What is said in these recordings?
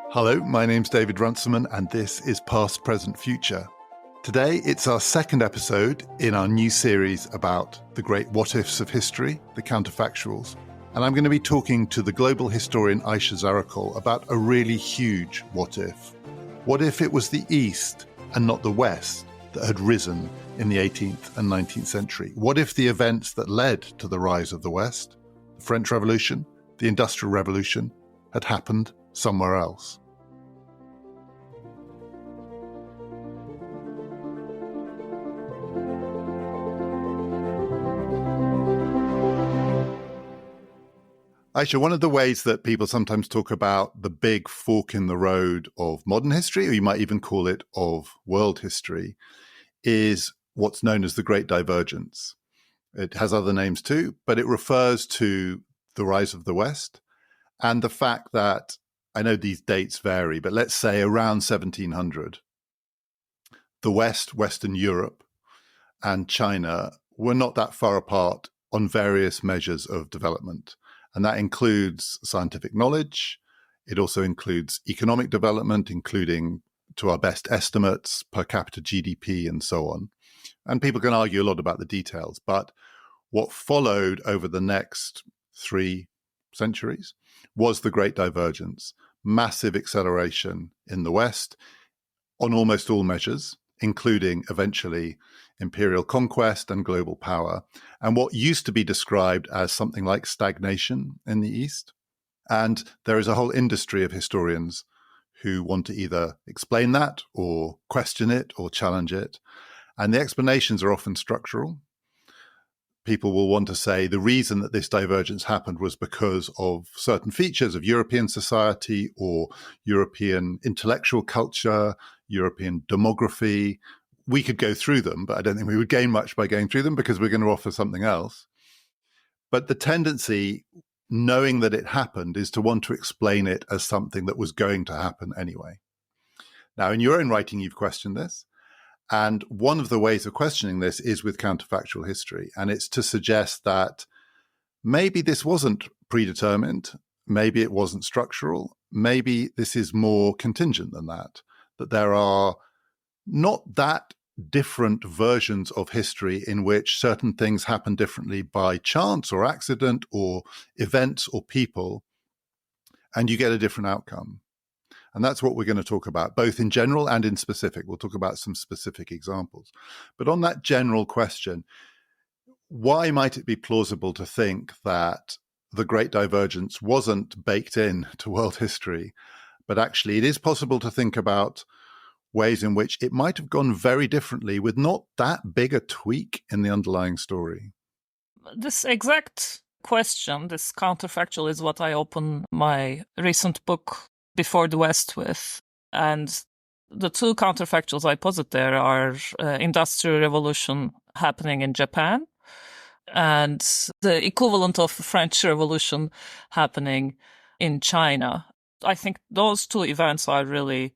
Hello, my name's David Runciman, and this is Past, Present, Future. Today, it's our second episode in our new series about the great what-ifs of history, the counterfactuals. And I'm going to be talking to the global historian Ayse Zarakol about a really huge what-if. What if it was the East and not the West that had risen in the 18th and 19th century? What if the events that led to the rise of the West, the French Revolution, the Industrial Revolution, had happened somewhere else? Ayse, one of the ways that people sometimes talk about the big fork in the road of modern history, or you might even call it of world history, is what's known as the Great Divergence. It has other names too, but it refers to the rise of the West and the fact that, I know these dates vary, but let's say around 1700, the West, Western Europe, and China were not that far apart on various measures of development. And that includes scientific knowledge. It also includes economic development, including, to our best estimates, per capita GDP and so on. And people can argue a lot about the details. But what followed over the next 3 centuries was the Great Divergence, massive acceleration in the West on almost all measures, including eventually imperial conquest and global power, and what used to be described as something like stagnation in the East. And there is a whole industry of historians who want to either explain that or question it or challenge it. And the explanations are often structural. People will want to say the reason that this divergence happened was because of certain features of European society or European intellectual culture, European demography. We could go through them, but I don't think we would gain much by going through them because we're going to offer something else. But the tendency, knowing that it happened, is to want to explain it as something that was going to happen anyway. Now, in your own writing, you've questioned this. And one of the ways of questioning this is with counterfactual history. And it's to suggest that maybe this wasn't predetermined, maybe it wasn't structural, maybe this is more contingent than that there are not that different versions of history in which certain things happen differently by chance or accident or events or people, and you get a different outcome. And that's what we're going to talk about, both in general and in specific. We'll talk about some specific examples. But on that general question, why might it be plausible to think that the Great Divergence wasn't baked in to world history, but actually it is possible to think about ways in which it might have gone very differently with not that big a tweak in the underlying story? This exact question, this counterfactual, is what I open my recent book, Before the West, with. And the two counterfactuals I posit there are Industrial Revolution happening in Japan and the equivalent of French Revolution happening in China. I think those two events are really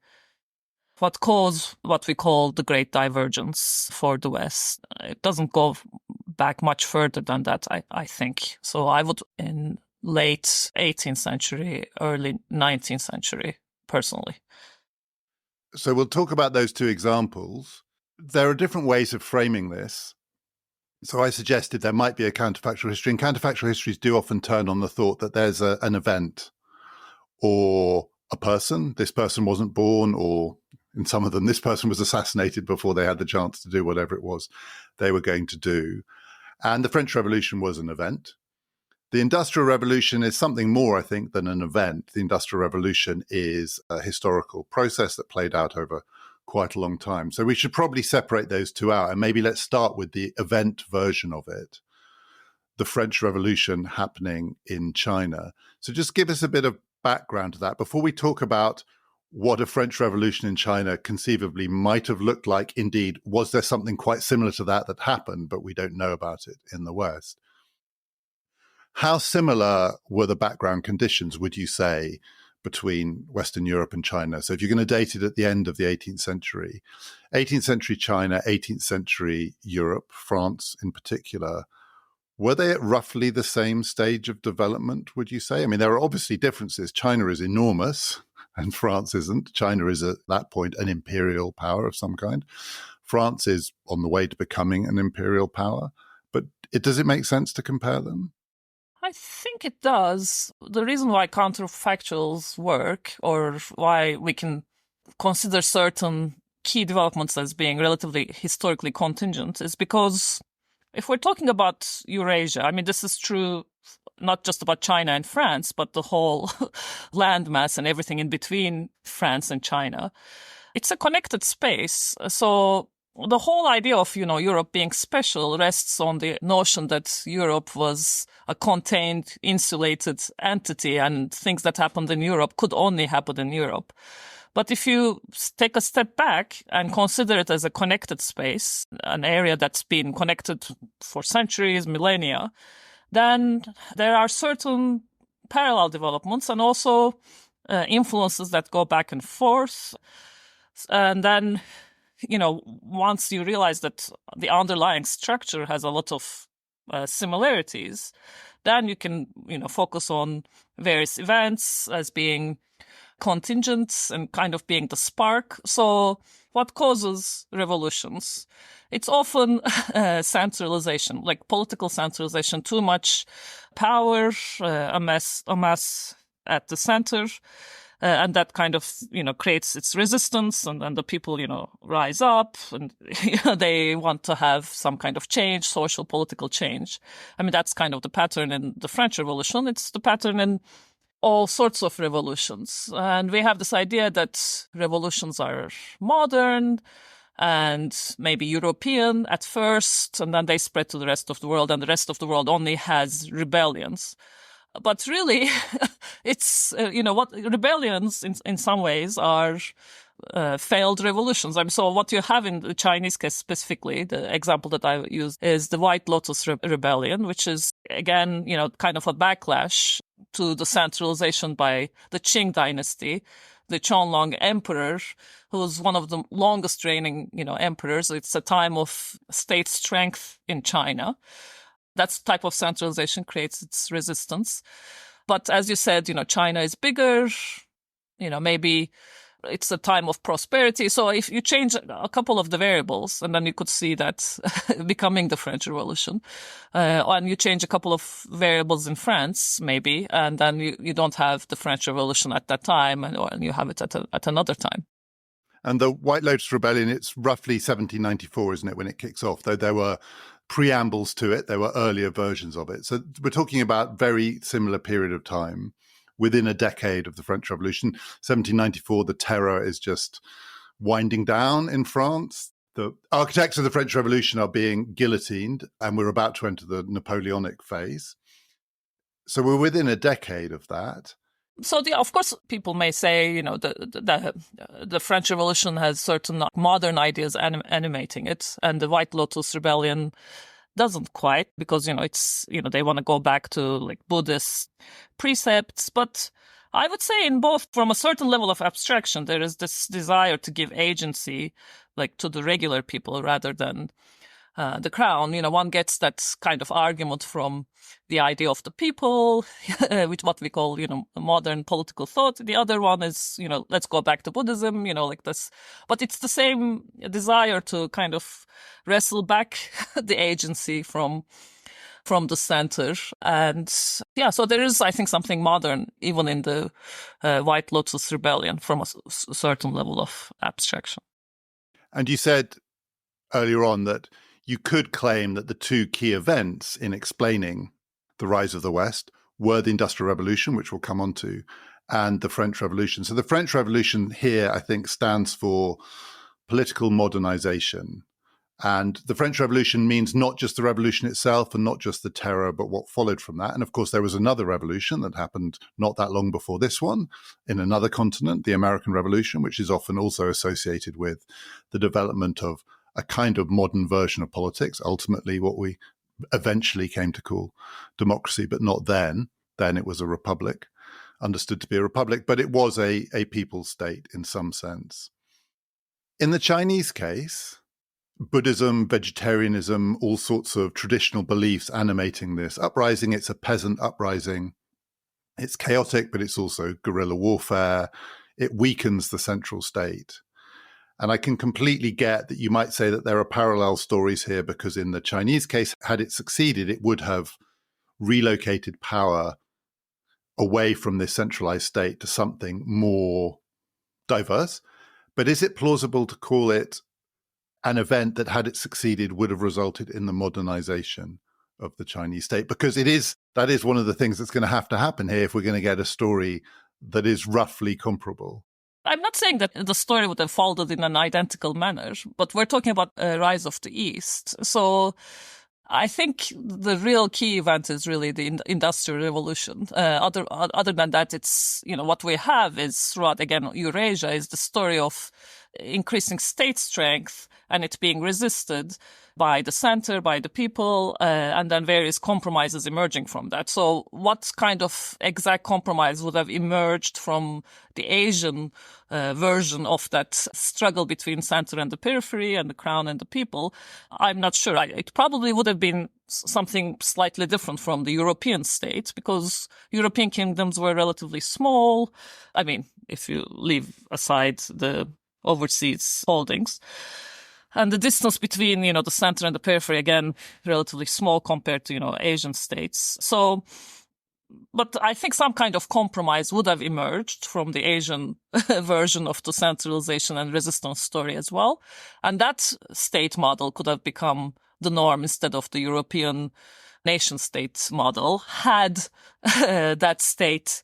what caused what we call the Great Divergence for the West. It doesn't go back much further than that, I think. So I would, in late 18th century, early 19th century, personally. So we'll talk about those two examples. There are different ways of framing this. So I suggested there might be a counterfactual history, and counterfactual histories do often turn on the thought that there's an event or a person. This person wasn't born, or in some of them, this person was assassinated before they had the chance to do whatever it was they were going to do. And the French Revolution was an event. The Industrial Revolution is something more, I think, than an event. The Industrial Revolution is a historical process that played out over quite a long time. So we should probably separate those two out. And maybe let's start with the event version of it, the French Revolution happening in China. So just give us a bit of background to that before we talk about what a French Revolution in China conceivably might have looked like. Indeed, was there something quite similar to that happened, but we don't know about it in the West? How similar were the background conditions, would you say, between Western Europe and China. So if you're going to date it at the end of the 18th century China, 18th century Europe, France in particular, were they at roughly the same stage of development, would you say? I mean, there are obviously differences. China is enormous and France isn't. China is at that point an imperial power of some kind. France is on the way to becoming an imperial power. But does it make sense to compare them? I think it does. The reason why counterfactuals work, or why we can consider certain key developments as being relatively historically contingent, is because if we're talking about Eurasia, I mean, this is true not just about China and France, but the whole landmass and everything in between France and China. It's a connected space. So the whole idea of, Europe being special rests on the notion that Europe was a contained, insulated entity, and things that happened in Europe could only happen in Europe. But if you take a step back and consider it as a connected space, an area that's been connected for centuries, millennia, then there are certain parallel developments and also influences that go back and forth. And then, once you realize that the underlying structure has a lot of similarities, then you can, focus on various events as being contingent and kind of being the spark. So what causes revolutions? It's often centralization, like political centralization, too much power, a mess at the center. And that kind of, creates its resistance, and the people, rise up and they want to have some kind of change, social, political change. I mean, that's kind of the pattern in the French Revolution. It's the pattern in all sorts of revolutions. And we have this idea that revolutions are modern and maybe European at first, and then they spread to the rest of the world, and the rest of the world only has rebellions. But really, it's, what rebellions in some ways are failed revolutions. So what you have in the Chinese case specifically, the example that I use is the White Lotus Rebellion, which is, again, kind of a backlash to the centralization by the Qing dynasty, the Qianlong emperor, who was one of the longest reigning, emperors. It's a time of state strength in China. That type of centralization creates its resistance. But as you said, China is bigger, maybe it's a time of prosperity. So if you change a couple of the variables, and then you could see that becoming the French Revolution, and you change a couple of variables in France, maybe, and then you don't have the French Revolution at that time, and you have it at another time. And the White Lotus Rebellion, it's roughly 1794, isn't it, when it kicks off? Though there were preambles to it, there were earlier versions of it. So we're talking about very similar period of time within a decade of the French Revolution. 1794, the terror is just winding down in France. The architects of the French Revolution are being guillotined, and we're about to enter the Napoleonic phase. So we're within a decade of that. So, of course, people may say, the French Revolution has certain modern ideas animating it, and the White Lotus Rebellion doesn't quite, because, it's, they want to go back to like Buddhist precepts. But I would say in both, from a certain level of abstraction, there is this desire to give agency, like, to the regular people rather than the crown. One gets that kind of argument from the idea of the people, with what we call, modern political thought. The other one is, let's go back to Buddhism, like this. But it's the same desire to kind of wrestle back the agency from the center. And so there is, I think, something modern even in the White Lotus Rebellion from a certain level of abstraction. And you said earlier on that you could claim that the two key events in explaining the rise of the West were the Industrial Revolution, which we'll come on to, and the French Revolution. So the French Revolution here, I think, stands for political modernization. And the French Revolution means not just the revolution itself and not just the terror, but what followed from that. And of course, there was another revolution that happened not that long before this one in another continent, the American Revolution, which is often also associated with the development of a kind of modern version of politics, ultimately what we eventually came to call democracy, but not then. Then it was a republic. understood to be a republic, but it was a people state in some sense. In the Chinese case, Buddhism, vegetarianism, all sorts of traditional beliefs animating this uprising. It's a peasant uprising. It's chaotic, but it's also guerrilla warfare. It weakens the central state. And I can completely get that you might say that there are parallel stories here, because in the Chinese case, had it succeeded, it would have relocated power away from this centralized state to something more diverse. But is it plausible to call it an event that, had it succeeded, would have resulted in the modernization of the Chinese state? Because that is one of the things that's going to happen here if we're going to get a story that is roughly comparable. I'm not saying that the story would have folded in an identical manner, but we're talking about a rise of the East. So I think the real key event is really the Industrial Revolution. Other than that, it's, what we have is, throughout, again, Eurasia, is the story of increasing state strength and it being resisted by the center, by the people, and then various compromises emerging from that. So what kind of exact compromise would have emerged from the Asian version of that struggle between center and the periphery and the crown and the people? I'm not sure. It probably would have been something slightly different from the European state, because European kingdoms were relatively small. I mean, if you leave aside the overseas holdings. And the distance between, the center and the periphery, again, relatively small compared to, Asian states. So, but I think some kind of compromise would have emerged from the Asian version of the centralization and resistance story as well. And that state model could have become the norm instead of the European nation-state model, had that state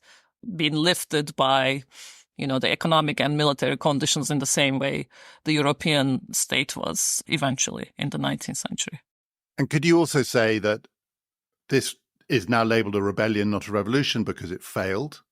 been lifted by the economic and military conditions in the same way the European state was eventually in the 19th century. And could you also say that this is now labeled a rebellion, not a revolution, because it failed?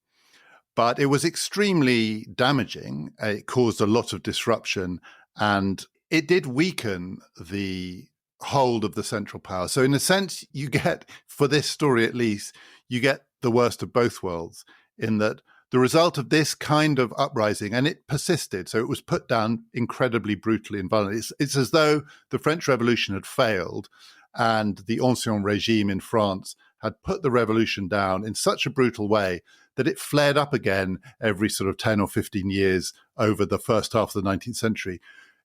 But it was extremely damaging. It caused a lot of disruption, and it did weaken the hold of the central power. So in a sense, you get, for this story at least, you get the worst of both worlds, in that the result of this kind of uprising, and it persisted, so it was put down incredibly brutally and violently. It's as though the French Revolution had failed and the Ancien Regime in France had put the revolution down in such a brutal way that it flared up again every sort of 10 or 15 years over the first half of the 19th century,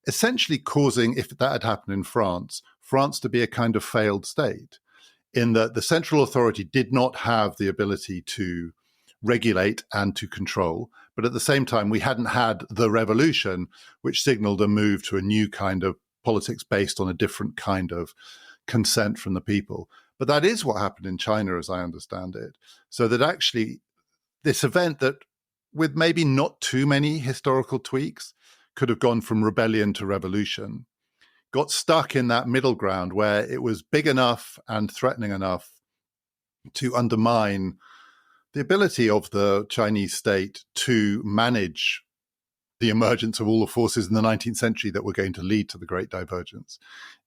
essentially causing, if that had happened in France, France to be a kind of failed state, in that the central authority did not have the ability to regulate and to control. But at the same time, we hadn't had the revolution, which signaled a move to a new kind of politics based on a different kind of consent from the people. But that is what happened in China, as I understand it. So that actually this event that, with maybe not too many historical tweaks, could have gone from rebellion to revolution, got stuck in that middle ground where it was big enough and threatening enough to undermine the ability of the Chinese state to manage the emergence of all the forces in the 19th century that were going to lead to the Great Divergence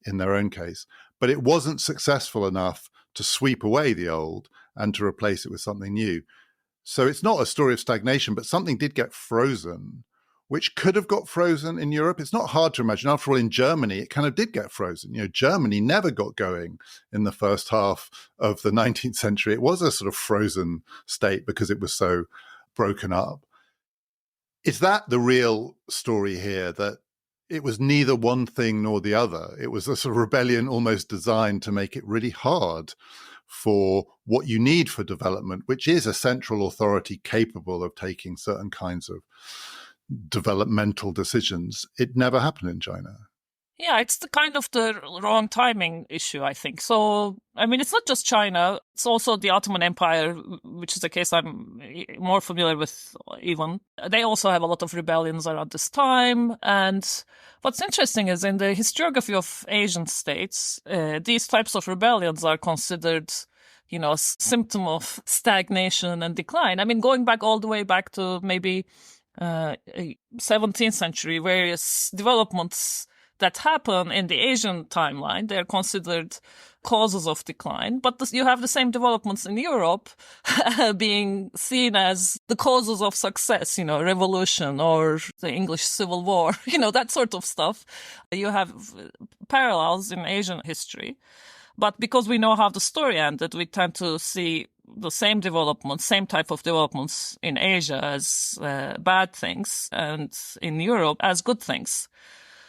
in their own case. But it wasn't successful enough to sweep away the old and to replace it with something new. So it's not a story of stagnation, but something did get frozen, which could have got frozen in Europe. It's not hard to imagine. After all, in Germany, it kind of did get frozen. Germany never got going in the first half of the 19th century. It was a sort of frozen state because it was so broken up. Is that the real story here, that it was neither one thing nor the other? It was a sort of rebellion almost designed to make it really hard for what you need for development, which is a central authority capable of taking certain kinds of developmental decisions. It never happened in China. Yeah, it's the kind of the wrong timing issue, I think. So, I mean, it's not just China. It's also the Ottoman Empire, which is a case I'm more familiar with even. They also have a lot of rebellions around this time. And what's interesting is in the historiography of Asian states, these types of rebellions are considered, a symptom of stagnation and decline. I mean, going back all the way back to maybe 17th century, various developments that happen in the Asian timeline. They're considered causes of decline, but you have the same developments in Europe being seen as the causes of success, revolution or the English Civil War, that sort of stuff. You have parallels in Asian history. But because we know how the story ended, we tend to see the same developments, same type of developments in Asia as bad things and in Europe as good things.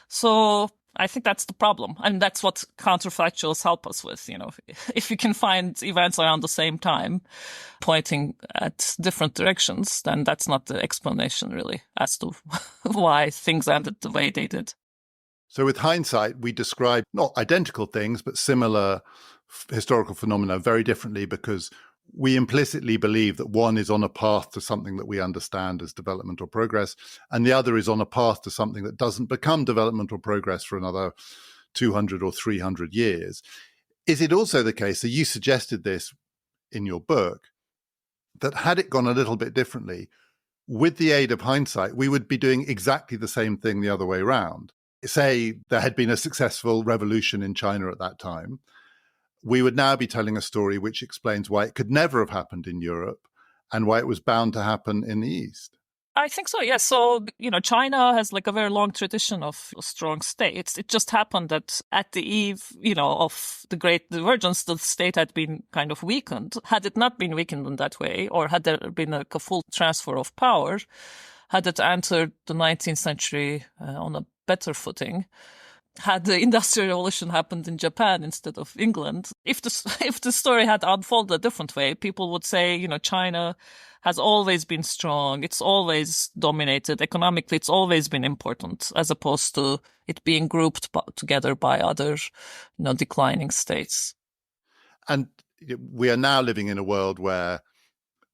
So I think that's the problem. And that's what counterfactuals help us with. If you can find events around the same time pointing at different directions, then that's not the explanation really as to why things ended the way they did. So with hindsight, we describe not identical things, but similar historical phenomena very differently because we implicitly believe that one is on a path to something that we understand as development or progress, and the other is on a path to something that doesn't become development or progress for another 200 or 300 years. Is it also the case, so you suggested this in your book, that had it gone a little bit differently, with the aid of hindsight, we would be doing exactly the same thing the other way around? Say there had been a successful revolution in China at that time, we would now be telling a story which explains why it could never have happened in Europe and why it was bound to happen in the East. I think so, yes. So, China has like a very long tradition of strong states. It just happened that at the eve, of the Great Divergence, the state had been kind of weakened. Had it not been weakened in that way, or had there been a full transfer of power, had it entered the 19th century on a better footing, had the Industrial Revolution happened in Japan instead of England, if the story had unfolded a different way, people would say, China has always been strong. It's always dominated. Economically, it's always been important, as opposed to it being grouped together by other, declining states. And we are now living in a world where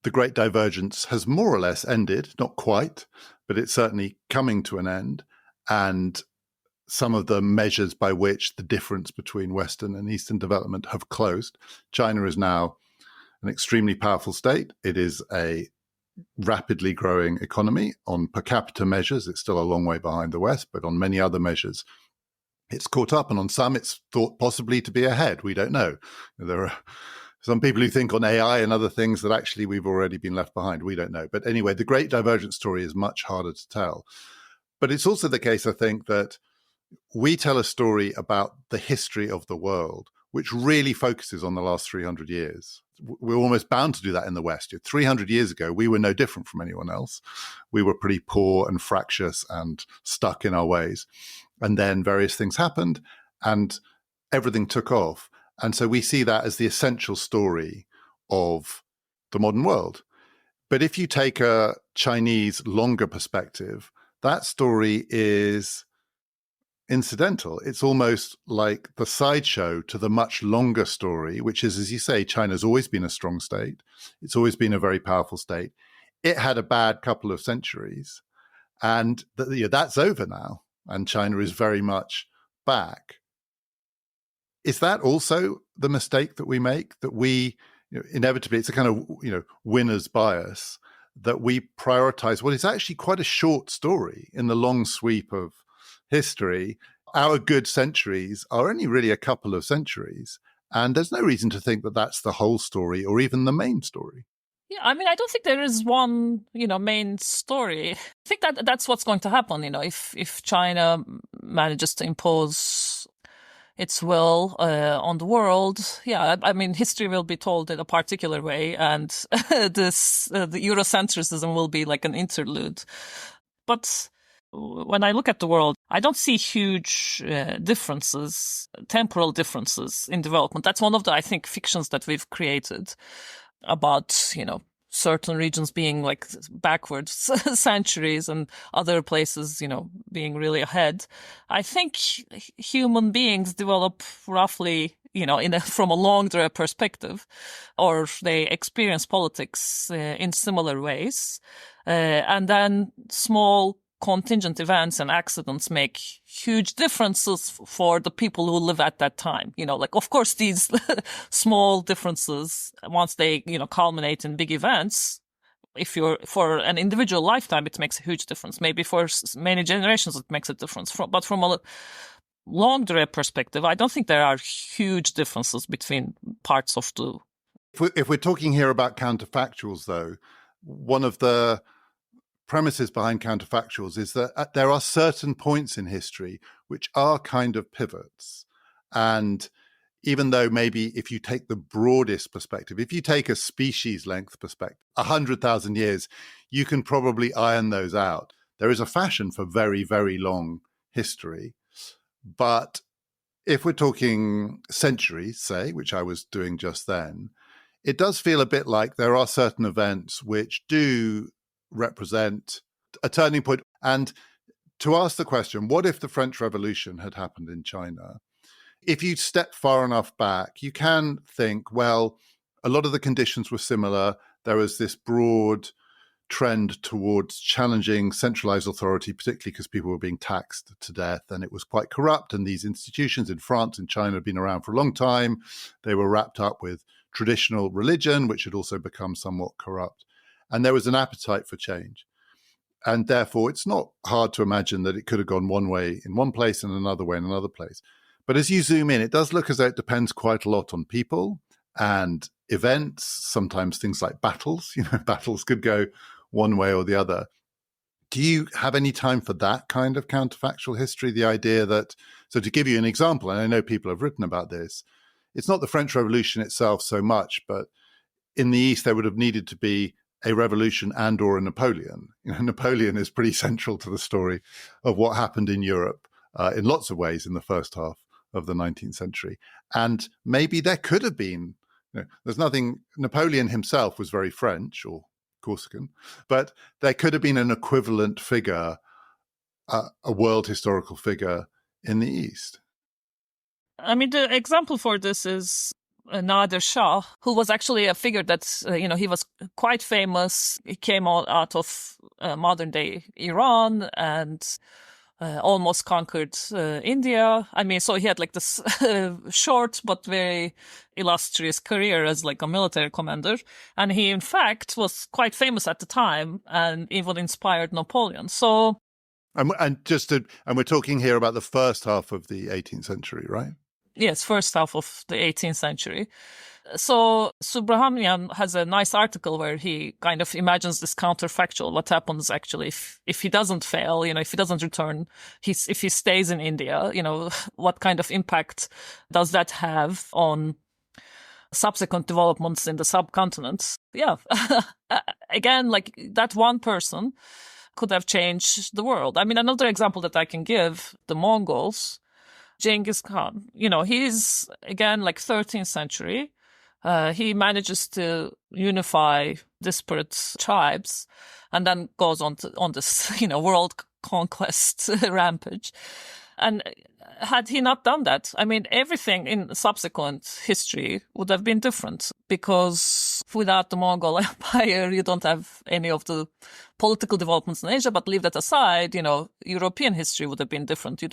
the Great Divergence has more or less ended, not quite, but it's certainly coming to an end. And some of the measures by which the difference between Western and Eastern development have closed. China is now an extremely powerful state. It is a rapidly growing economy. On per capita measures, it's still a long way behind the West, but on many other measures, it's caught up. And on some, it's thought possibly to be ahead. We don't know. There are some people who think on AI and other things that actually we've already been left behind. We don't know. But anyway, the Great Divergence story is much harder to tell. But it's also the case, I think, that we tell a story about the history of the world, which really focuses on the last 300 years. We're almost bound to do that in the West. 300 years ago, we were no different from anyone else. We were pretty poor and fractious and stuck in our ways. And then various things happened and everything took off. And so we see that as the essential story of the modern world. But if you take a Chinese longer perspective, that story is incidental. It's almost like the sideshow to the much longer story, which is, as you say, China's always been a strong state. It's always been a very powerful state. It had a bad couple of centuries, and that's over now, and China is very much back. Is that also the mistake that we make, that we inevitably, it's a kind of winner's bias, that we prioritize what is actually quite a short story in the long sweep of history? Our good centuries are only really a couple of centuries, and there's no reason to think that that's the whole story or even the main story. Yeah, I mean, I don't think there is one, main story. I think that's what's going to happen, if China manages to impose its will on the world. Yeah, I mean, history will be told in a particular way, and the Eurocentrism will be like an interlude. But when I look at the world, I don't see huge differences, temporal differences in development. That's one of the, I think, fictions that we've created about, certain regions being like backwards centuries and other places, being really ahead. I think human beings develop roughly, from a longer perspective, or they experience politics in similar ways. And then small contingent events and accidents make huge differences for the people who live at that time. Of course, these small differences, once they, culminate in big events, if you're for an individual lifetime, it makes a huge difference. Maybe for many generations, it makes a difference. But from a longer perspective, I don't think there are huge differences between parts of the... If we're talking here about counterfactuals, though, one of the premises behind counterfactuals is that there are certain points in history which are kind of pivots. And even though maybe if you take the broadest perspective, if you take a species length perspective, 100,000 years, you can probably iron those out. There is a fashion for very, very long history. But if we're talking centuries, say, which I was doing just then, it does feel a bit like there are certain events which do represent a turning point. And to ask the question, what if the French Revolution had happened in China? If you step far enough back, you can think, well, a lot of the conditions were similar. There was this broad trend towards challenging centralized authority, particularly because people were being taxed to death, and it was quite corrupt. And these institutions in France and China had been around for a long time. They were wrapped up with traditional religion, which had also become somewhat corrupt. And there was an appetite for change. And therefore, it's not hard to imagine that it could have gone one way in one place and another way in another place. But as you zoom in, it does look as though it depends quite a lot on people and events, sometimes things like battles. Battles could go one way or the other. Do you have any time for that kind of counterfactual history? The idea that, so to give you an example, and I know people have written about this, it's not the French Revolution itself so much, but in the East, there would have needed to be a revolution and or a Napoleon. Napoleon is pretty central to the story of what happened in Europe in lots of ways in the first half of the 19th century. And maybe there could have been, there's nothing, Napoleon himself was very French or Corsican, but there could have been an equivalent figure, a world historical figure in the East. I mean, the example for this is Nader Shah, who was actually a figure that, he was quite famous. He came out of modern day Iran and almost conquered India. I mean, so he had like this short but very illustrious career as like a military commander. And he, in fact, was quite famous at the time and even inspired Napoleon. So, and we're talking here about the first half of the 18th century, right? Yes, first half of the 18th century. So Subramanian has a nice article where he kind of imagines this counterfactual, what happens actually if he doesn't fail, if he doesn't return, if he stays in India, what kind of impact does that have on subsequent developments in the subcontinent? Yeah. Again, like that one person could have changed the world. I mean, another example that I can give, the Mongols, Genghis Khan, he's again like 13th century. He manages to unify disparate tribes and then goes on this, world conquest rampage. And had he not done that, I mean, everything in subsequent history would have been different, because without the Mongol Empire, you don't have any of the political developments in Asia. But leave that aside, European history would have been different.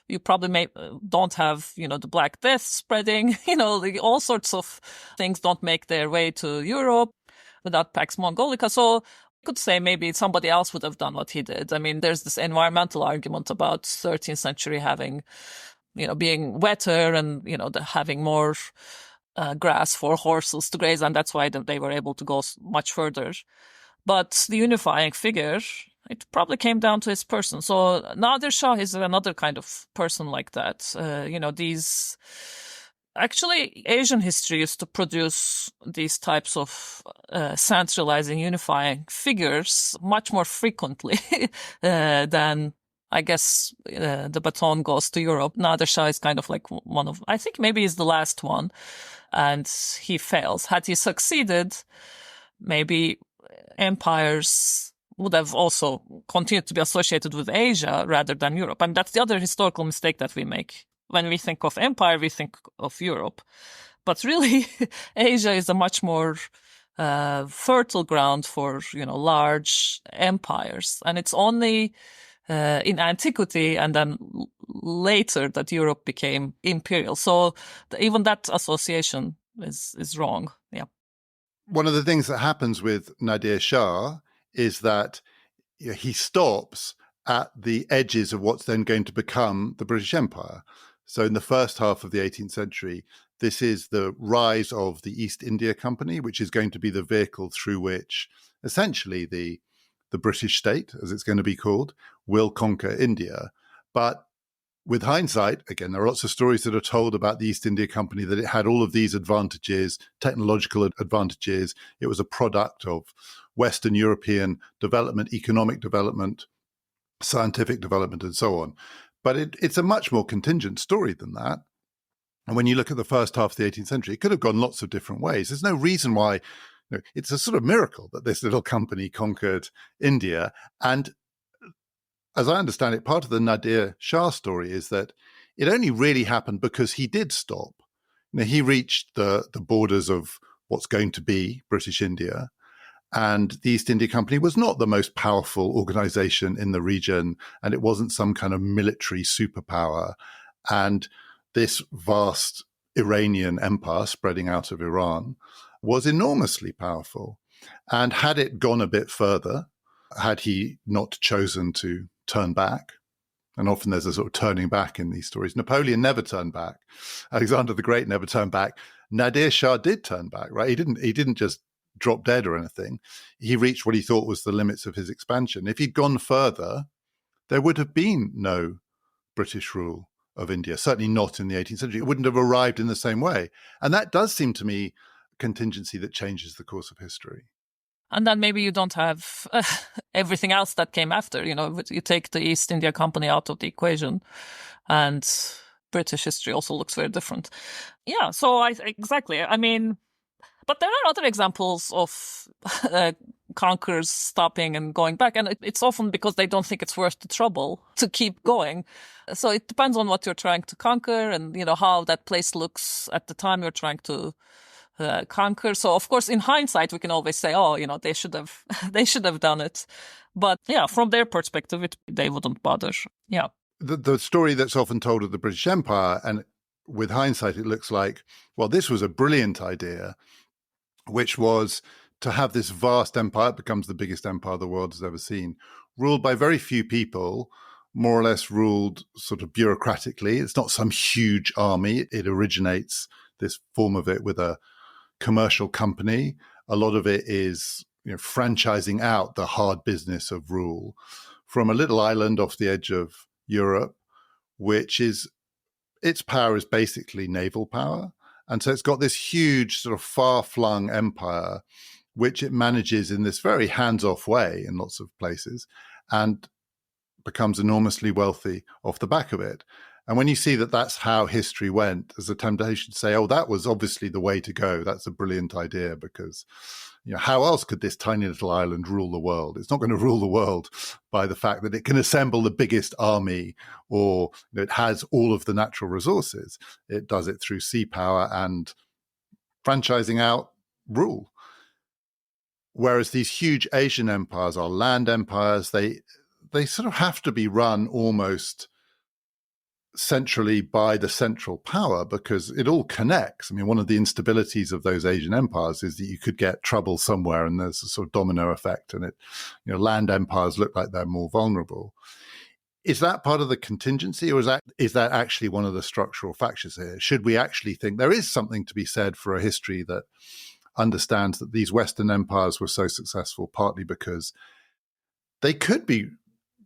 You probably don't have, the Black Death spreading, all sorts of things don't make their way to Europe without Pax Mongolica. So I could say maybe somebody else would have done what he did. I mean, there's this environmental argument about 13th century having, being wetter and, having more grass for horses to graze. And that's why they were able to go much further. But the unifying figure, it probably came down to his person. So Nader Shah is another kind of person like that. Actually, Asian history used to produce these types of centralizing, unifying figures much more frequently than, I guess, the baton goes to Europe. Nader Shah is kind of like one of, I think maybe he's the last one, and he fails. Had he succeeded, maybe empires would have also continued to be associated with Asia rather than Europe. And that's the other historical mistake that we make. When we think of empire, we think of Europe. But really, Asia is a much more fertile ground for, large empires. And it's only in antiquity and then later that Europe became imperial. So even that association is wrong. Yeah. One of the things that happens with Nadir Shah is that he stops at the edges of what's then going to become the British Empire. So in the first half of the 18th century, this is the rise of the East India Company, which is going to be the vehicle through which essentially the British state, as it's going to be called, will conquer India. But with hindsight, again, there are lots of stories that are told about the East India Company, that it had all of these advantages, technological advantages. It was a product of Western European development, economic development, scientific development, and so on. But it's a much more contingent story than that. And when you look at the first half of the 18th century, it could have gone lots of different ways. There's no reason why. It's a sort of miracle that this little company conquered India. And as I understand it, part of the Nadir Shah story is that it only really happened because he did stop. He reached the borders of what's going to be British India. And the East India Company was not the most powerful organization in the region, and it wasn't some kind of military superpower. And this vast Iranian empire spreading out of Iran was enormously powerful. And had it gone a bit further, had he not chosen to turn back, and often there's a sort of turning back in these stories. Napoleon never turned back. Alexander the Great never turned back. Nadir Shah did turn back, right? He didn't just drop dead or anything. He reached what he thought was the limits of his expansion. If he'd gone further, there would have been no British rule of India, certainly not in the 18th century. It wouldn't have arrived in the same way. And that does seem to me a contingency that changes the course of history. And then maybe you don't have everything else that came after. You take the East India Company out of the equation, and British history also looks very different. Yeah, so exactly. I mean, but there are other examples of conquerors stopping and going back, and it's often because they don't think it's worth the trouble to keep going. So it depends on what you're trying to conquer, and how that place looks at the time you're trying to conquer. So of course, in hindsight, we can always say, "Oh, they should have, they should have done it." But yeah, from their perspective, they wouldn't bother. Yeah, the story that's often told of the British Empire, and with hindsight, it looks like, well, this was a brilliant idea, which was to have this vast empire. It becomes the biggest empire the world has ever seen, ruled by very few people, more or less ruled sort of bureaucratically. It's not some huge army. It originates, this form of it, with a commercial company. A lot of it is franchising out the hard business of rule from a little island off the edge of Europe, which is, its power is basically naval power. And so it's got this huge sort of far-flung empire, which it manages in this very hands-off way in lots of places, and becomes enormously wealthy off the back of it. And when you see that that's how history went, there's a temptation to say, oh, that was obviously the way to go. That's a brilliant idea, because how else could this tiny little island rule the world? It's not going to rule the world by the fact that it can assemble the biggest army, or it has all of the natural resources. It does it through sea power and franchising out rule. Whereas these huge Asian empires are land empires. They sort of have to be run almost centrally by the central power, because it all connects. I mean, one of the instabilities of those Asian empires is that you could get trouble somewhere and there's a sort of domino effect, and land empires look like they're more vulnerable. Is that part of the contingency, or is that actually one of the structural factors here? Should we actually think there is something to be said for a history that understands that these Western empires were so successful partly because they could be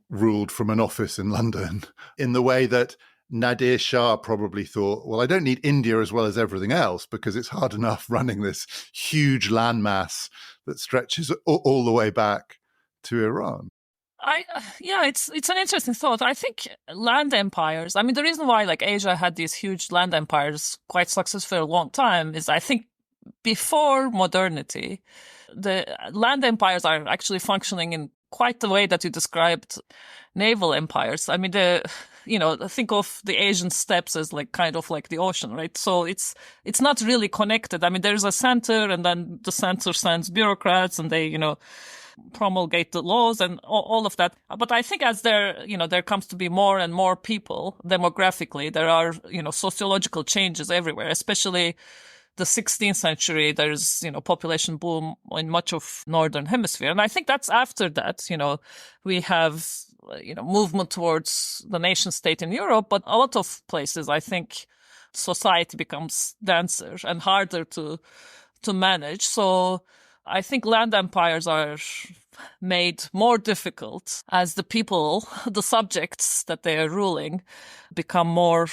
ruled from an office in London, in the way that Nadir Shah probably thought, well, I don't need India as well as everything else, because it's hard enough running this huge landmass that stretches all the way back to Iran. It's an interesting thought. I think land empires, I mean, the reason why Asia had these huge land empires quite successful for a long time is, I think, before modernity, the land empires are actually functioning in quite the way that you described naval empires. I mean, think of the Asian steppes as kind of like the ocean, right? So it's not really connected. I mean, there's a center, and then the center sends bureaucrats, and they, promulgate the laws and all of that. But I think as there comes to be more and more people demographically, there are, sociological changes everywhere, especially the 16th century. There's, population boom in much of Northern Hemisphere. And I think that's after that, we have movement towards the nation state in Europe, but a lot of places, I think society becomes denser and harder to manage. So I think land empires are made more difficult as the people, the subjects that they are ruling, become more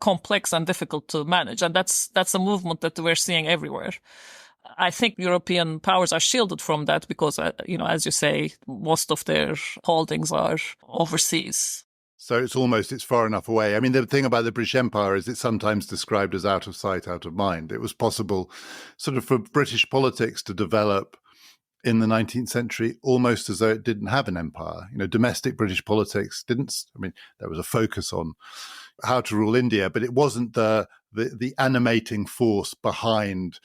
complex and difficult to manage. And that's a movement that we're seeing everywhere. I think European powers are shielded from that because, as you say, most of their holdings are overseas. So it's far enough away. I mean, the thing about the British Empire is it's sometimes described as out of sight, out of mind. It was possible sort of for British politics to develop in the 19th century almost as though it didn't have an empire. Domestic British politics there was a focus on how to rule India, but it wasn't the animating force behind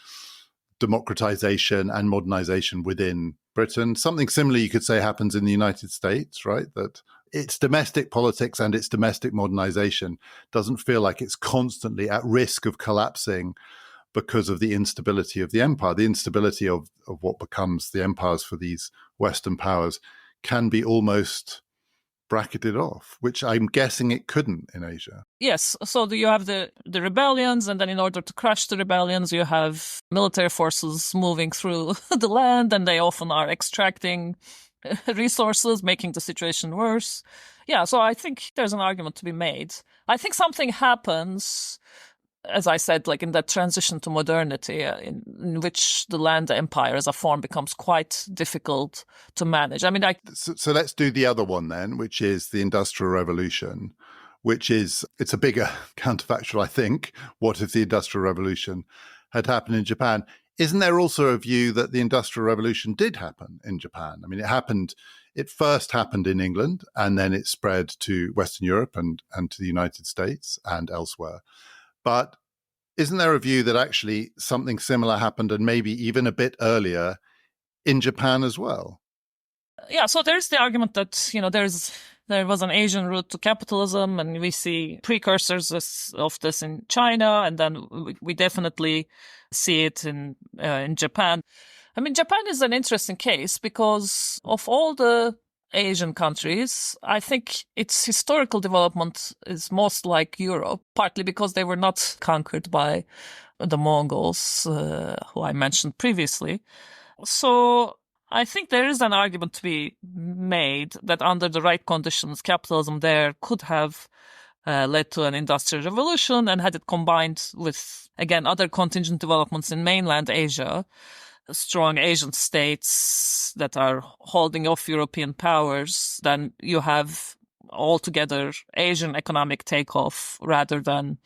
democratization and modernization within Britain. Something similar you could say happens in the United States, right? That its domestic politics and its domestic modernization doesn't feel like it's constantly at risk of collapsing because of the instability of the empire. The instability of what becomes the empires for these Western powers can be almost bracketed off, which I'm guessing it couldn't in Asia. Yes. So you have the rebellions, and then in order to crush the rebellions, you have military forces moving through the land, and they often are extracting resources, making the situation worse. Yeah, so I think there's an argument to be made. I think something happens, as I said, like in that transition to modernity, in which the land empire as a form becomes quite difficult to manage. So let's do the other one then, which is the Industrial Revolution, it's a bigger counterfactual, I think. What if the Industrial Revolution had happened in Japan? Isn't there also a view that the Industrial Revolution did happen in Japan? I mean, it first happened in England, and then it spread to Western Europe and to the United States and elsewhere. But isn't there a view that actually something similar happened, and maybe even a bit earlier, in Japan as well? Yeah, so there's the argument that, there was an Asian route to capitalism, and we see precursors of this in China, and then we definitely see it in Japan. I mean, Japan is an interesting case because of all the Asian countries, I think its historical development is most like Europe, partly because they were not conquered by the Mongols, who I mentioned previously. So I think there is an argument to be made that under the right conditions, capitalism there could have led to an industrial revolution, and had it combined with, again, other contingent developments in mainland Asia, strong Asian states that are holding off European powers, then you have altogether Asian economic takeoff rather than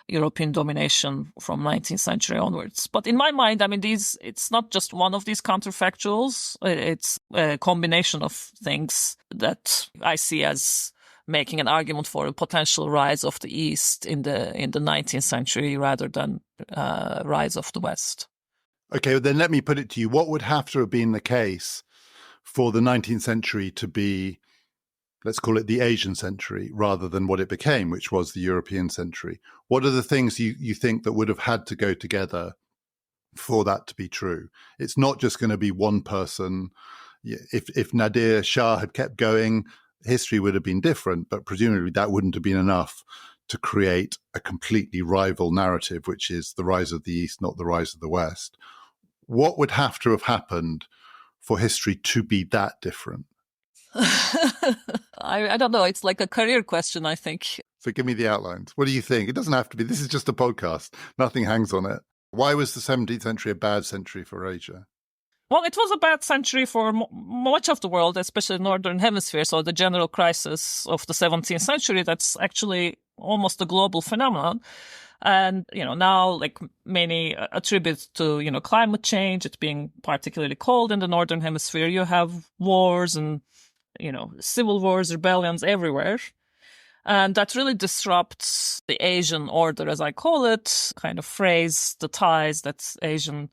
European domination from 19th century onwards. But in my mind, it's not just one of these counterfactuals. It's a combination of things that I see as making an argument for a potential rise of the East in the 19th century rather than rise of the West. Okay, well then let me put it to you. What would have to have been the case for the 19th century to be, let's call it the Asian century, rather than what it became, which was the European century? What are the things you think that would have had to go together for that to be true? It's not just going to be one person. If Nadir Shah had kept going, history would have been different, but presumably that wouldn't have been enough to create a completely rival narrative, which is the rise of the East, not the rise of the West. What would have to have happened for history to be that different? I don't know. It's like a career question, I think. So give me the outlines. What do you think? It doesn't have to be. This is just a podcast. Nothing hangs on it. Why was the 17th century a bad century for Asia? Well, it was a bad century for much of the world, especially the Northern Hemisphere. So the general crisis of the 17th century, that's actually almost a global phenomenon. And, now, like many attribute to, climate change, it being particularly cold in the Northern Hemisphere, you have wars and, civil wars, rebellions everywhere. And that really disrupts the Asian order, as I call it, kind of phrase the ties that Asian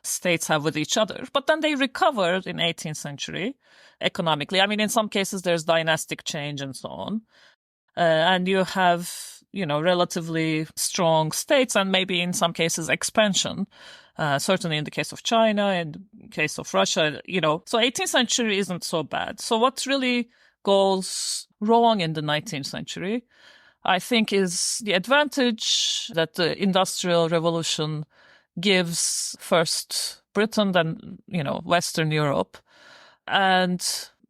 states have with each other. But then they recovered in 18th century economically. In some cases, there's dynastic change and so on. And you have, relatively strong states and maybe in some cases expansion, certainly in the case of China, in the case of Russia, So 18th century isn't so bad. So what really goes wrong in the 19th century, I think, is the advantage that the Industrial Revolution gives first Britain, then, Western Europe. And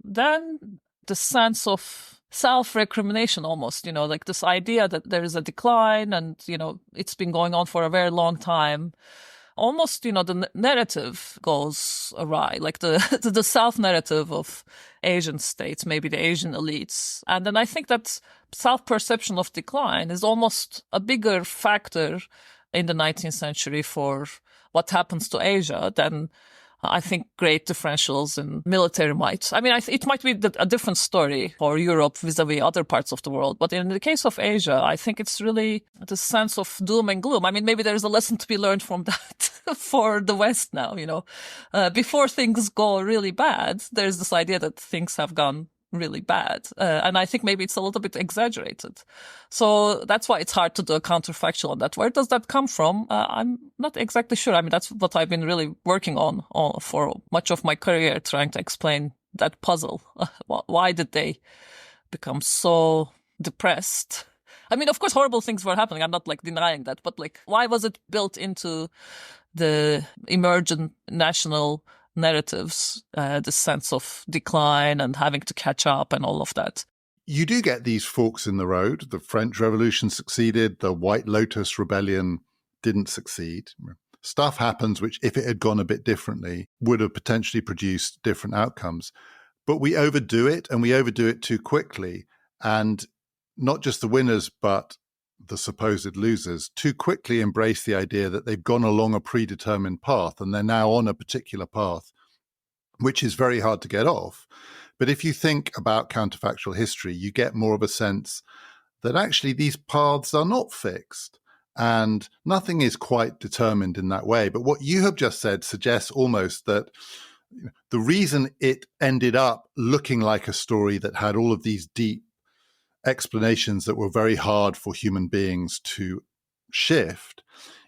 then the sense of self-recrimination almost, like this idea that there is a decline and, it's been going on for a very long time. Almost, the narrative goes awry, like the self-narrative of Asian states, maybe the Asian elites. And then I think that self-perception of decline is almost a bigger factor in the 19th century for what happens to Asia than, I think, great differentials in military might. I mean, it might be a different story for Europe vis-a-vis other parts of the world. But in the case of Asia, I think it's really the sense of doom and gloom. I mean, maybe there's a lesson to be learned from that for the West now, before things go really bad, there's this idea that things have gone really bad. And I think maybe it's a little bit exaggerated. So that's why it's hard to do a counterfactual on that. Where does that come from? I'm not exactly sure. I mean, that's what I've been really working on for much of my career, trying to explain that puzzle. Why did they become so depressed? I mean, of course, horrible things were happening. I'm not denying that, but why was it built into the emergent national narratives, the sense of decline and having to catch up and all of that? You do get these forks in the road. The French Revolution succeeded. The White Lotus Rebellion didn't succeed. Stuff happens which, if it had gone a bit differently, would have potentially produced different outcomes. But we overdo it, and we overdo it too quickly. And not just the winners, but the supposed losers too quickly embrace the idea that they've gone along a predetermined path and they're now on a particular path, which is very hard to get off. But if you think about counterfactual history, you get more of a sense that actually these paths are not fixed and nothing is quite determined in that way. But what you have just said suggests almost that the reason it ended up looking like a story that had all of these deep explanations that were very hard for human beings to shift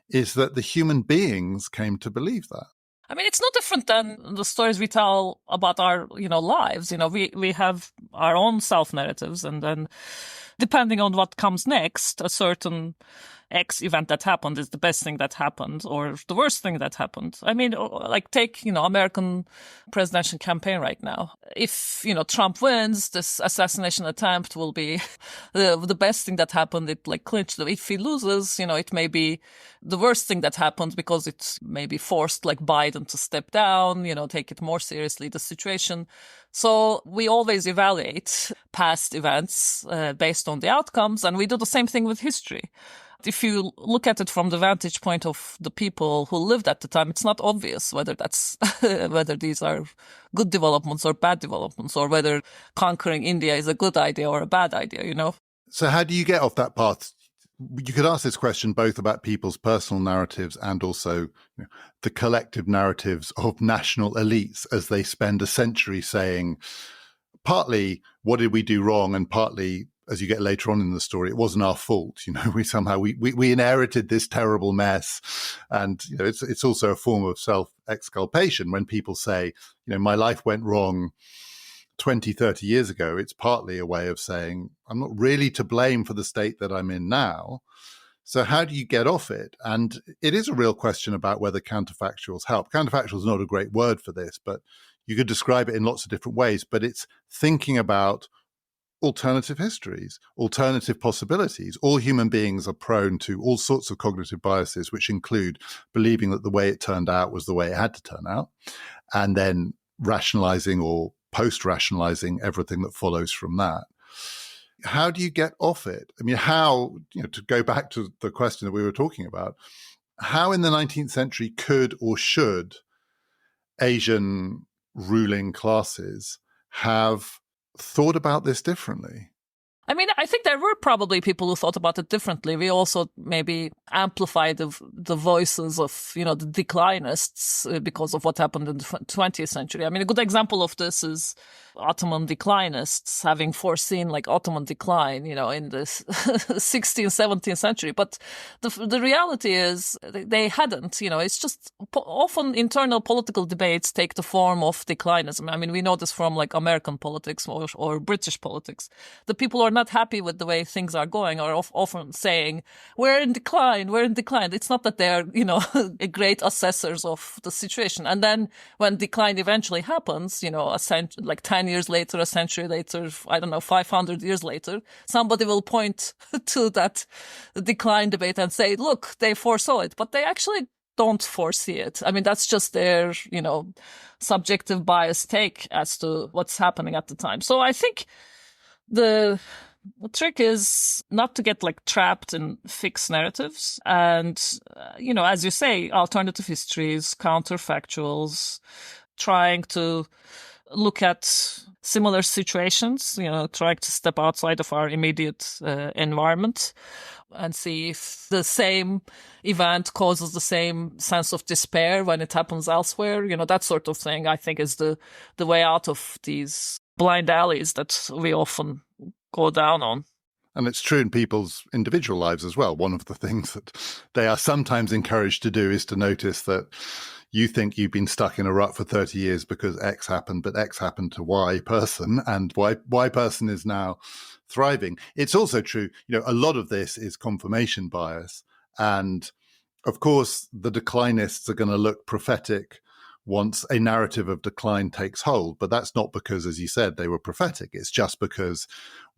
is that the human beings came to believe that. I mean, it's no different than the stories we tell about our, lives. We have our own self-narratives, and then depending on what comes next, a certain X event that happened is the best thing that happened or the worst thing that happened. I mean, take, American presidential campaign right now. If, Trump wins, this assassination attempt will be the best thing that happened. It clinched. If he loses, it may be the worst thing that happened because it maybe forced Biden to step down, take it more seriously, the situation. So we always evaluate past events based on the outcomes, and we do the same thing with history. If you look at it from the vantage point of the people who lived at the time, it's not obvious whether that's whether these are good developments or bad developments, or whether conquering India is a good idea or a bad idea, So how do you get off that path? You could ask this question both about people's personal narratives and also the collective narratives of national elites as they spend a century saying, partly, what did we do wrong? And partly, as you get later on in the story, it wasn't our fault. We inherited this terrible mess. And, it's also a form of self-exculpation when people say, my life went wrong 20, 30 years ago. It's partly a way of saying, I'm not really to blame for the state that I'm in now. So how do you get off it? And it is a real question about whether counterfactuals help. Counterfactual is not a great word for this, but you could describe it in lots of different ways. But it's thinking about alternative histories, alternative possibilities. All human beings are prone to all sorts of cognitive biases, which include believing that the way it turned out was the way it had to turn out, and then rationalizing or post-rationalizing everything that follows from that. How do you get off it? I mean, how, to go back to the question that we were talking about, how in the 19th century could or should Asian ruling classes have thought about this differently? I mean, I think there were probably people who thought about it differently. We also maybe amplified the voices of, the declinists because of what happened in the 20th century. I mean, a good example of this is Ottoman declinists having foreseen like Ottoman decline, in the 16th, 17th century. But the reality is they hadn't, it's just often internal political debates take the form of declinism. I mean, we know this from like American politics or British politics. The people are not happy with the way things are going are often saying, we're in decline. It's not that they're, great assessors of the situation. And then when decline eventually happens, like 10 years later, a century later, 500 years later, somebody will point to that decline debate and say, look, they foresaw it, but they actually don't foresee it. I mean, that's just their, subjective bias take as to what's happening at the time. So I think the trick is not to get like trapped in fixed narratives and, as you say, alternative histories, counterfactuals, trying to look at similar situations, trying to step outside of our immediate environment and see if the same event causes the same sense of despair when it happens elsewhere. That sort of thing, I think, is the way out of these blind alleys that we often go down on. And it's true in people's individual lives as well. One of the things that they are sometimes encouraged to do is to notice that you think you've been stuck in a rut for 30 years because X happened, but X happened to Y person, and Y person is now thriving. It's also true, a lot of this is confirmation bias. And of course, the declinists are going to look prophetic once a narrative of decline takes hold. But that's not because, as you said, they were prophetic. It's just because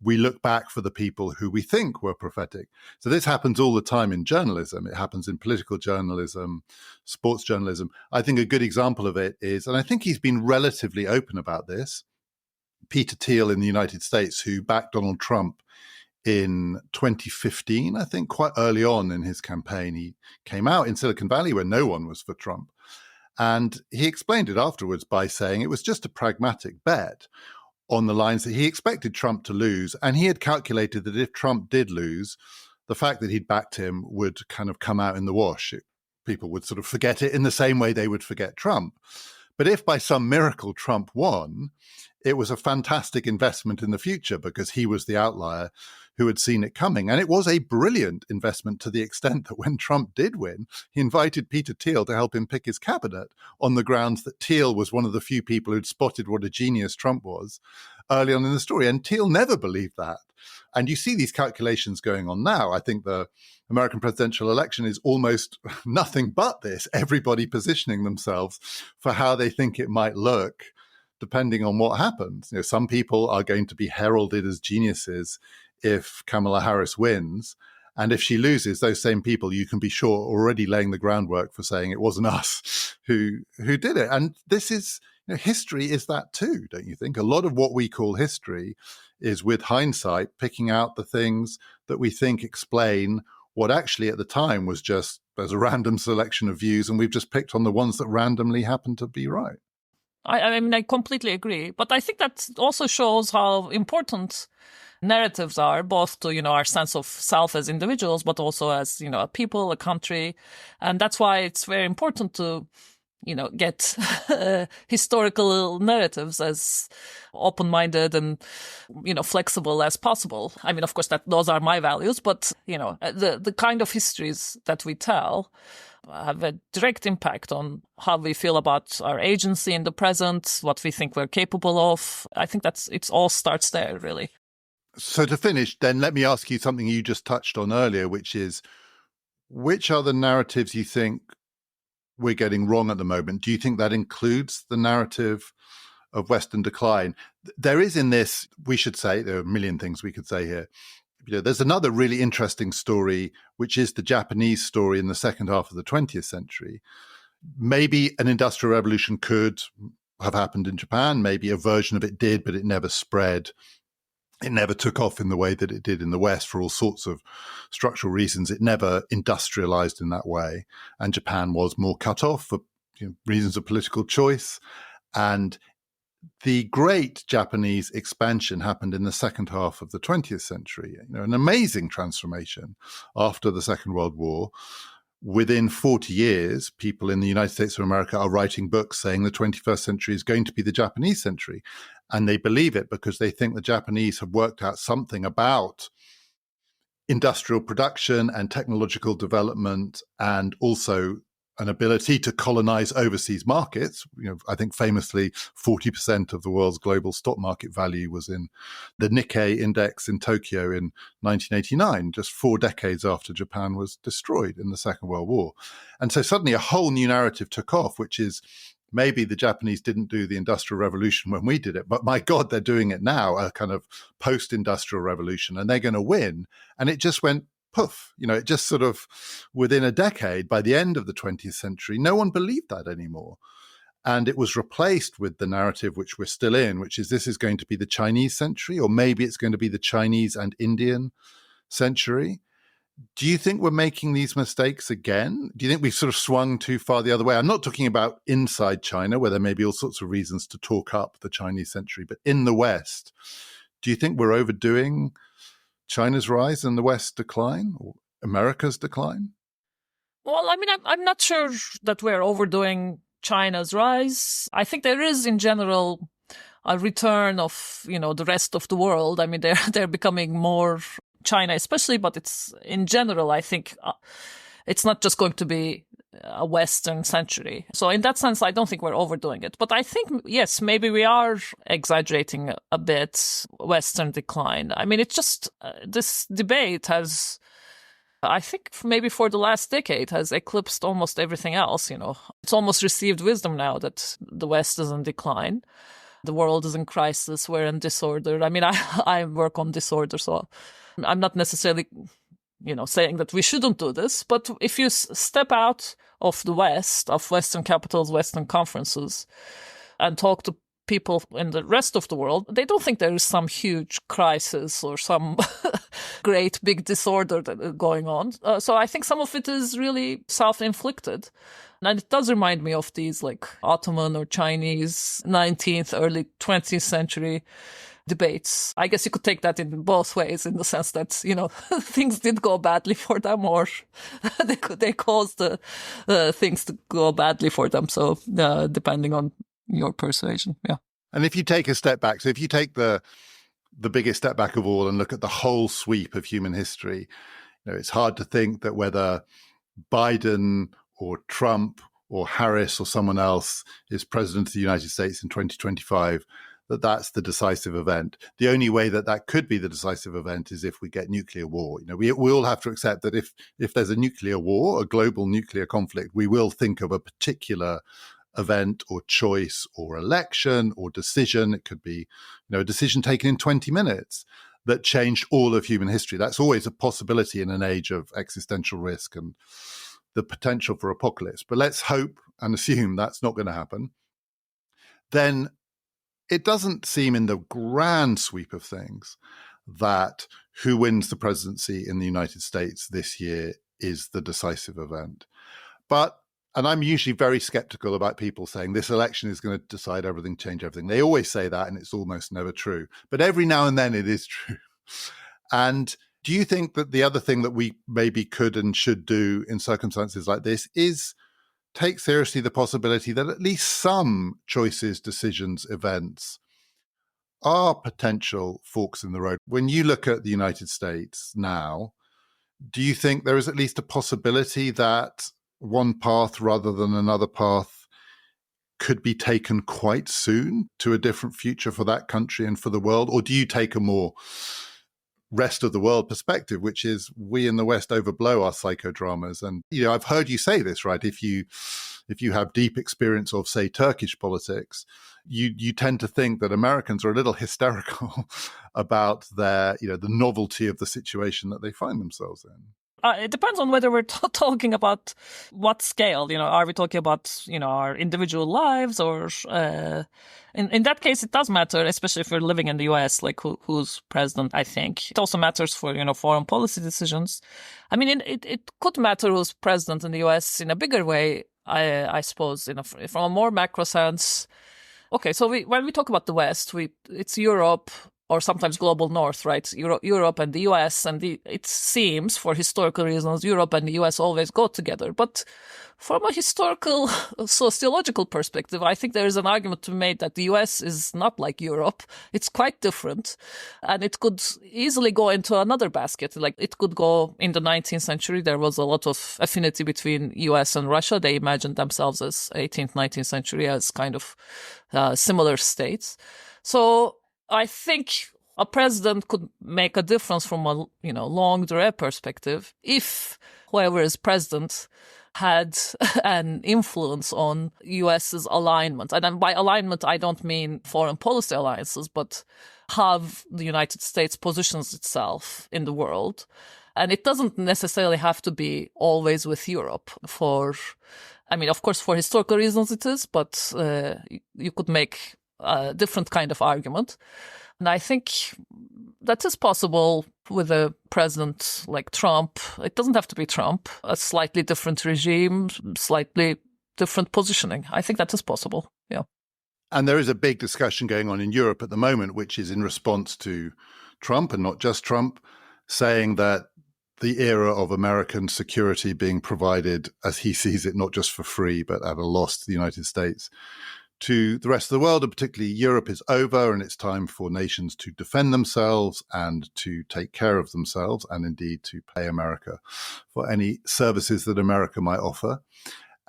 we look back for the people who we think were prophetic. So this happens all the time in journalism. It happens in political journalism, sports journalism. I think a good example of it is, and I think he's been relatively open about this, Peter Thiel in the United States, who backed Donald Trump in 2015, I think quite early on in his campaign. He came out in Silicon Valley where no one was for Trump. And he explained it afterwards by saying it was just a pragmatic bet on the lines that he expected Trump to lose. And he had calculated that if Trump did lose, the fact that he'd backed him would kind of come out in the wash. People would sort of forget it in the same way they would forget Trump. But if by some miracle Trump won, it was a fantastic investment in the future because he was the outlier who had seen it coming. And it was a brilliant investment to the extent that when Trump did win, he invited Peter Thiel to help him pick his cabinet on the grounds that Thiel was one of the few people who'd spotted what a genius Trump was early on in the story. And Thiel never believed that. And you see these calculations going on now. I think the American presidential election is almost nothing but this, everybody positioning themselves for how they think it might look depending on what happens. Some people are going to be heralded as geniuses if Kamala Harris wins. And if she loses, those same people, you can be sure, already laying the groundwork for saying it wasn't us who did it. And this is, history is that too, don't you think? A lot of what we call history is, with hindsight, picking out the things that we think explain what actually at the time was just as a random selection of views, and we've just picked on the ones that randomly happen to be right. I mean, I completely agree. But I think that also shows how important narratives are, both to, our sense of self as individuals, but also as, a people, a country. And that's why it's very important to, get historical narratives as open-minded and, flexible as possible. I mean, of course, those are my values, but, the kind of histories that we tell have a direct impact on how we feel about our agency in the present, what we think we're capable of. I think it all starts there, really. So to finish, then, let me ask you something you just touched on earlier, which is, which are the narratives you think we're getting wrong at the moment? Do you think that includes the narrative of Western decline? There is in this, we should say, there are a million things we could say here. There's another really interesting story, which is the Japanese story in the second half of the 20th century. Maybe an industrial revolution could have happened in Japan. Maybe a version of it did, but it never spread. It never took off in the way that it did in the West for all sorts of structural reasons. It never industrialized in that way. And Japan was more cut off for reasons of political choice. And The great Japanese expansion happened in the second half of the 20th century, an amazing transformation after the Second World War. Within 40 years, people in the United States of America are writing books saying the 21st century is going to be the Japanese century. And they believe it because they think the Japanese have worked out something about industrial production and technological development, and also an ability to colonize overseas markets. I think famously 40% of the world's global stock market value was in the Nikkei index in Tokyo in 1989, just 4 decades after Japan was destroyed in the Second World War. And so suddenly a whole new narrative took off, which is maybe the Japanese didn't do the Industrial Revolution when we did it, but my God, they're doing it now, a kind of post-industrial revolution, and they're going to win. And it just went poof, it just sort of within a decade, by the end of the 20th century, no one believed that anymore. And it was replaced with the narrative which we're still in, which is this is going to be the Chinese century, or maybe it's going to be the Chinese and Indian century. Do you think we're making these mistakes again? Do you think we've sort of swung too far the other way? I'm not talking about inside China, where there may be all sorts of reasons to talk up the Chinese century, but in the West, do you think we're overdoing China's rise and the West's decline, or America's decline? Well, I mean, I'm not sure that we're overdoing China's rise. I think there is, in general, a return of, the rest of the world. I mean, they're becoming more China, especially, but it's in general, I think it's not just going to be a Western century. So in that sense, I don't think we're overdoing it. But I think, yes, maybe we are exaggerating a bit Western decline. I mean, it's just this debate has, I think maybe for the last decade, has eclipsed almost everything else. It's almost received wisdom now that the West is in decline. The world is in crisis. We're in disorder. I mean, I work on disorder, so I'm not necessarily, saying that we shouldn't do this. But if you step out of the West, of Western capitals, Western conferences, and talk to people in the rest of the world, they don't think there is some huge crisis or some great big disorder going on. So I think some of it is really self-inflicted. And it does remind me of these like Ottoman or Chinese 19th, early 20th century debates. I guess you could take that in both ways, in the sense that, things did go badly for them, or they caused things to go badly for them. So depending on your persuasion. Yeah. And if you take a step back, so if you take the biggest step back of all and look at the whole sweep of human history, it's hard to think that whether Biden or Trump or Harris or someone else is president of the United States in 2025, that's the decisive event. The only way that could be the decisive event is if we get nuclear war. We all have to accept that if there's a nuclear war, a global nuclear conflict, we will think of a particular event or choice or election or decision. It could be, a decision taken in 20 minutes that changed all of human history. That's always a possibility in an age of existential risk and the potential for apocalypse. But let's hope and assume that's not going to happen. Then it doesn't seem in the grand sweep of things that who wins the presidency in the United States this year is the decisive event. And I'm usually very skeptical about people saying this election is going to decide everything, change everything. They always say that, and it's almost never true. But every now and then it is true. And do you think that the other thing that we maybe could and should do in circumstances like this is take seriously the possibility that at least some choices, decisions, events are potential forks in the road? When you look at the United States now, do you think there is at least a possibility that one path rather than another path could be taken quite soon to a different future for that country and for the world? Or do you take a more rest of the world perspective, which is we in the West overblow our psychodramas? And, I've heard you say this, right? If you have deep experience of, say, Turkish politics, you tend to think that Americans are a little hysterical about their, the novelty of the situation that they find themselves in. It depends on whether we're talking about what scale. Are we talking about, our individual lives, or in that case, it does matter, especially if we're living in the US, like who's president, I think. It also matters for, foreign policy decisions. I mean, it could matter who's president in the US in a bigger way, I suppose, from a more macro sense. Okay, so when we talk about the West, it's Europe or sometimes global North, right? Europe and the US, and it seems, for historical reasons, Europe and the US always go together. But from a historical, sociological perspective, I think there is an argument to be made that the US is not like Europe. It's quite different, and it could easily go into another basket. Like it could go in the 19th century. There was a lot of affinity between US and Russia. They imagined themselves as 18th, 19th century as kind of similar states. So I think a president could make a difference from a longue durée perspective if whoever is president had an influence on US's alignment. And then by alignment, I don't mean foreign policy alliances, but how the United States positions itself in the world. And it doesn't necessarily have to be always with Europe of course, for historical reasons it is, but you could make a different kind of argument. And I think that is possible with a president like Trump. It doesn't have to be Trump, a slightly different regime, slightly different positioning. I think that is possible, yeah. And there is a big discussion going on in Europe at the moment, which is in response to Trump, and not just Trump, saying that the era of American security being provided, as he sees it, not just for free, but at a loss to the United States, to the rest of the world, and particularly Europe, is over, and it's time for nations to defend themselves and to take care of themselves, and indeed to pay America for any services that America might offer.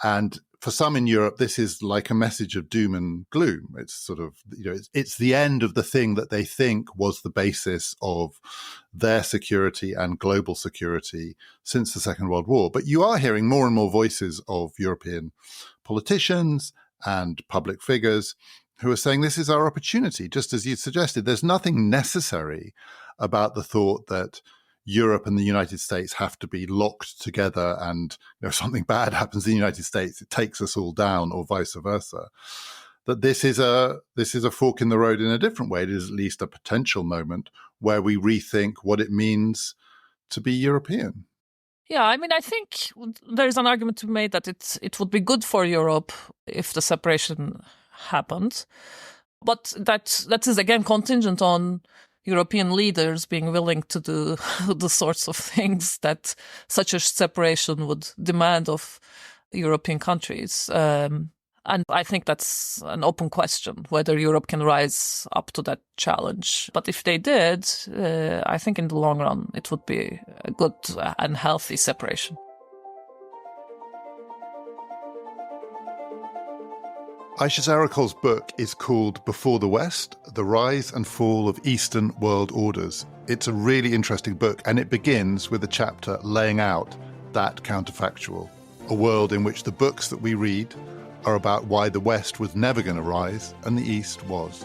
And for some in Europe, this is like a message of doom and gloom. It's sort of, it's the end of the thing that they think was the basis of their security and global security since the Second World War. But you are hearing more and more voices of European politicians and public figures who are saying this is our opportunity. Just as you suggested, there's nothing necessary about the thought that Europe and the United States have to be locked together, and if something bad happens in the United States, it takes us all down, or vice versa. That this is a fork in the road in a different way. It is at least a potential moment where we rethink what it means to be European. Yeah, I think there's an argument to be made that it would be good for Europe if the separation happened. But that is again contingent on European leaders being willing to do the sorts of things that such a separation would demand of European countries. And I think that's an open question, whether Europe can rise up to that challenge. But if they did, I think in the long run, it would be a good and healthy separation. Ayse Zarakol's book is called Before the West, The Rise and Fall of Eastern World Orders. It's a really interesting book, and it begins with a chapter laying out that counterfactual, a world in which the books that we read are about why the West was never going to rise and the East was.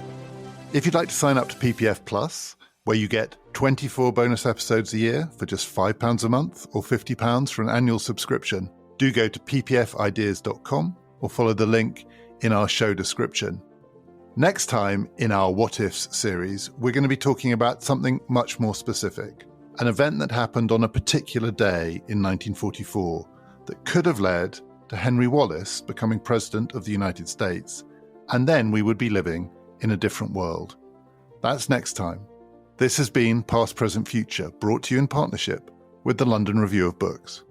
If you'd like to sign up to PPF Plus, where you get 24 bonus episodes a year for just £5 a month or £50 for an annual subscription, do go to ppfideas.com or follow the link in our show description. Next time in our What Ifs series, we're going to be talking about something much more specific, an event that happened on a particular day in 1944 that could have led to Henry Wallace becoming President of the United States, and then we would be living in a different world. That's next time. This has been Past, Present, Future, brought to you in partnership with the London Review of Books.